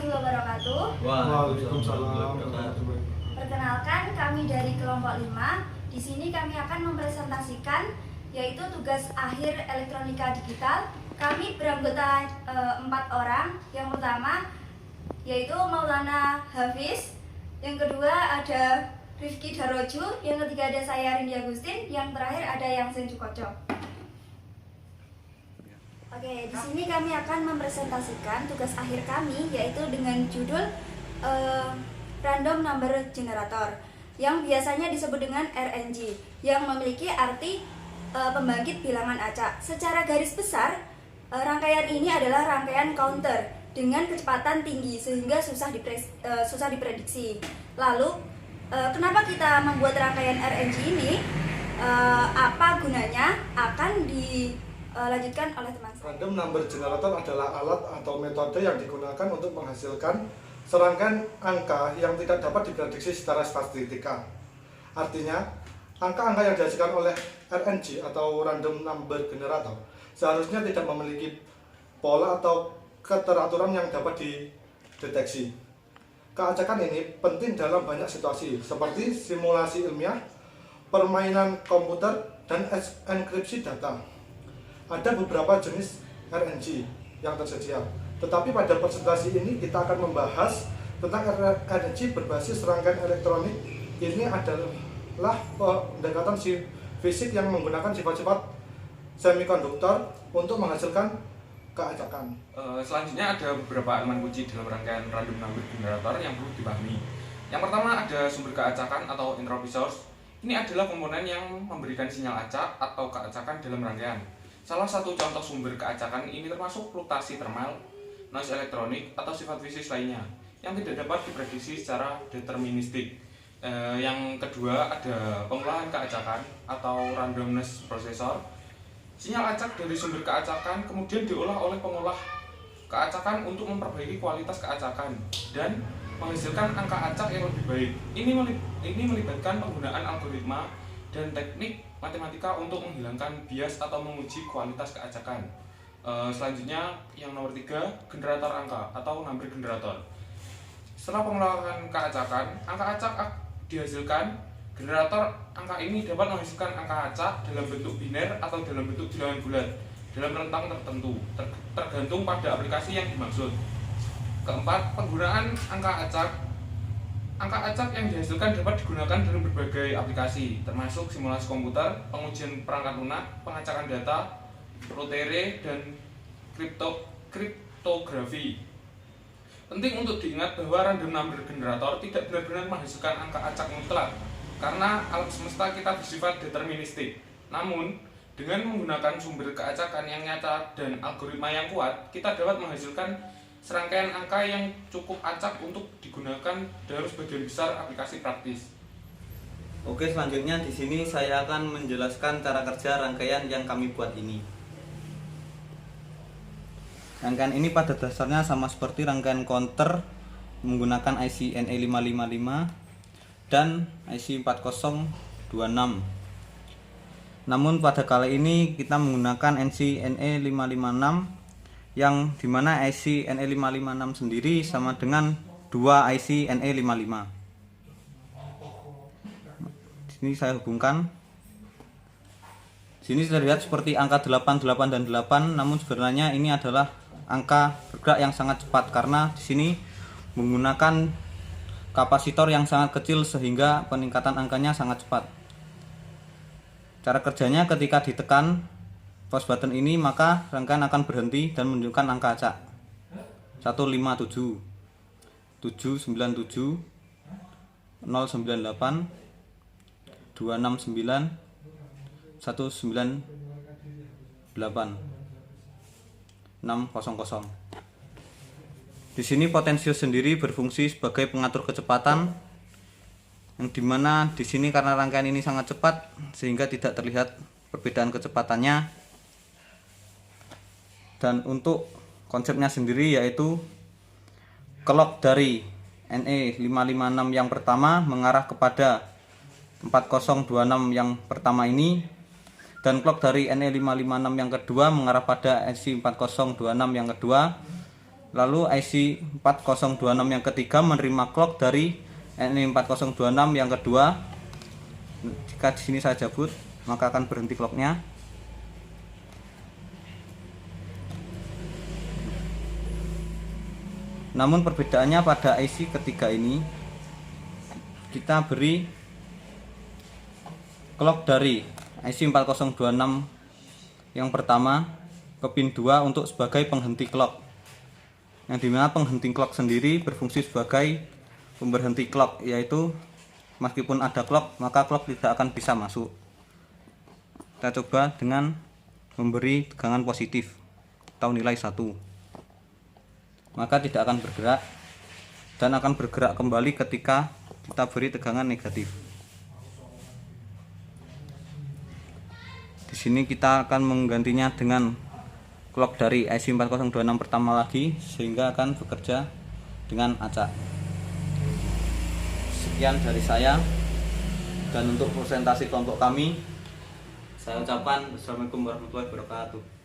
warahmatullahi wabarakatuh. Waalaikumsalam. Perkenalkan, kami dari kelompok 5. Di sini kami akan mempresentasikan yaitu tugas akhir elektronika digital. Kami beranggota 4 orang. Yang pertama yaitu Maulana Hafiz, yang kedua ada Rifki Daroju, yang ketiga ada saya Rindi Agustin, yang terakhir ada Yang Sen Jukoco. Oke, di sini kami akan mempresentasikan tugas akhir kami yaitu dengan judul Random Number Generator, yang biasanya disebut dengan RNG, yang memiliki arti pembangkit bilangan acak. Secara garis besar, rangkaian ini adalah rangkaian counter dengan kecepatan tinggi sehingga susah diprediksi. Lalu, kenapa kita membuat rangkaian RNG ini? Apa gunanya? Akan dilanjutkan oleh teman saya. Random number generator adalah alat atau metode yang digunakan untuk menghasilkan serangkaian angka yang tidak dapat diprediksi secara statistika. Artinya, angka-angka yang dihasilkan oleh RNG atau random number generator seharusnya tidak memiliki pola atau keteraturan yang dapat dideteksi. Keacakan ini penting dalam banyak situasi seperti simulasi ilmiah, permainan komputer, dan enkripsi data. Ada beberapa jenis RNG yang tersedia, tetapi pada presentasi ini kita akan membahas tentang RNG berbasis rangkaian elektronik. Ini adalah pendekatan fisik yang menggunakan sifat-sifat semikonduktor untuk menghasilkan keacakan. Selanjutnya ada beberapa elemen kunci dalam rangkaian random number generator yang perlu dipahami. Yang pertama ada sumber keacakan atau entropy source. Ini adalah komponen yang memberikan sinyal acak atau keacakan dalam rangkaian. Salah satu contoh sumber keacakan ini termasuk fluktuasi thermal, noise elektronik, atau sifat fisik lainnya yang tidak dapat diprediksi secara deterministik. Yang kedua ada pengolahan keacakan atau randomness processor. Sinyal acak dari sumber keacakan kemudian diolah oleh pengolah keacakan untuk memperbaiki kualitas keacakan dan menghasilkan angka acak yang lebih baik. Ini melibatkan penggunaan algoritma dan teknik matematika untuk menghilangkan bias atau menguji kualitas keacakan. Selanjutnya yang nomor 3, generator angka atau number generator. Setelah pengolahan keacakan, angka acak dihasilkan. Generator angka ini dapat menghasilkan angka acak dalam bentuk biner atau dalam bentuk bilangan bulat dalam rentang tertentu, tergantung pada aplikasi yang dimaksud. Keempat, penggunaan angka acak. Angka acak yang dihasilkan dapat digunakan dalam berbagai aplikasi, termasuk simulasi komputer, pengujian perangkat lunak, pengacakan data, lotere, dan kriptografi. Penting untuk diingat bahwa random number generator tidak benar-benar menghasilkan angka acak mutlak, karena alam semesta kita bersifat deterministik. Namun, dengan menggunakan sumber keacakan yang nyata dan algoritma yang kuat, kita dapat menghasilkan serangkaian angka yang cukup acak untuk digunakan dalam sebagian besar aplikasi praktis. Oke, selanjutnya di sini saya akan menjelaskan cara kerja rangkaian yang kami buat ini. Rangkaian ini pada dasarnya sama seperti rangkaian counter menggunakan IC NE555 dan IC 4026. Namun pada kali ini kita menggunakan NC NE556, yang dimana IC NE556 sendiri sama dengan 2 IC NE55. Sini saya hubungkan. Sini sudah lihat seperti angka 8, 8 dan 8, namun sebenarnya ini adalah angka bergerak yang sangat cepat karena di sini menggunakan kapasitor yang sangat kecil sehingga peningkatan angkanya sangat cepat. Cara kerjanya ketika ditekan pause button ini maka rangkaian akan berhenti dan menunjukkan angka acak 157, 797, 098, 269, 198, 600. Di sini potensio sendiri berfungsi sebagai pengatur kecepatan, yang dimana di sini karena rangkaian ini sangat cepat sehingga tidak terlihat perbedaan kecepatannya. Dan untuk konsepnya sendiri yaitu clock dari NE556 yang pertama mengarah kepada 4026 yang pertama ini, dan clock dari NE556 yang kedua mengarah pada NC4026 yang kedua, Lalu IC 4026 yang ketiga menerima clock dari NI4026 yang kedua. Jika di sini saya cabut, maka akan berhenti clocknya. Namun perbedaannya pada IC ketiga ini, kita beri clock dari IC 4026 yang pertama ke pin 2 untuk sebagai penghenti clock, yang dimana penghenti clock sendiri berfungsi sebagai pemberhenti clock, yaitu meskipun ada clock maka clock tidak akan bisa masuk. Kita coba dengan memberi tegangan positif atau nilai 1, maka tidak akan bergerak dan akan bergerak kembali ketika kita beri tegangan negatif. Di sini kita akan menggantinya dengan clock dari IC 4026 pertama lagi, sehingga akan bekerja dengan acak. Sekian dari saya, dan untuk presentasi kelompok kami saya ucapkan Assalamualaikum warahmatullahi wabarakatuh.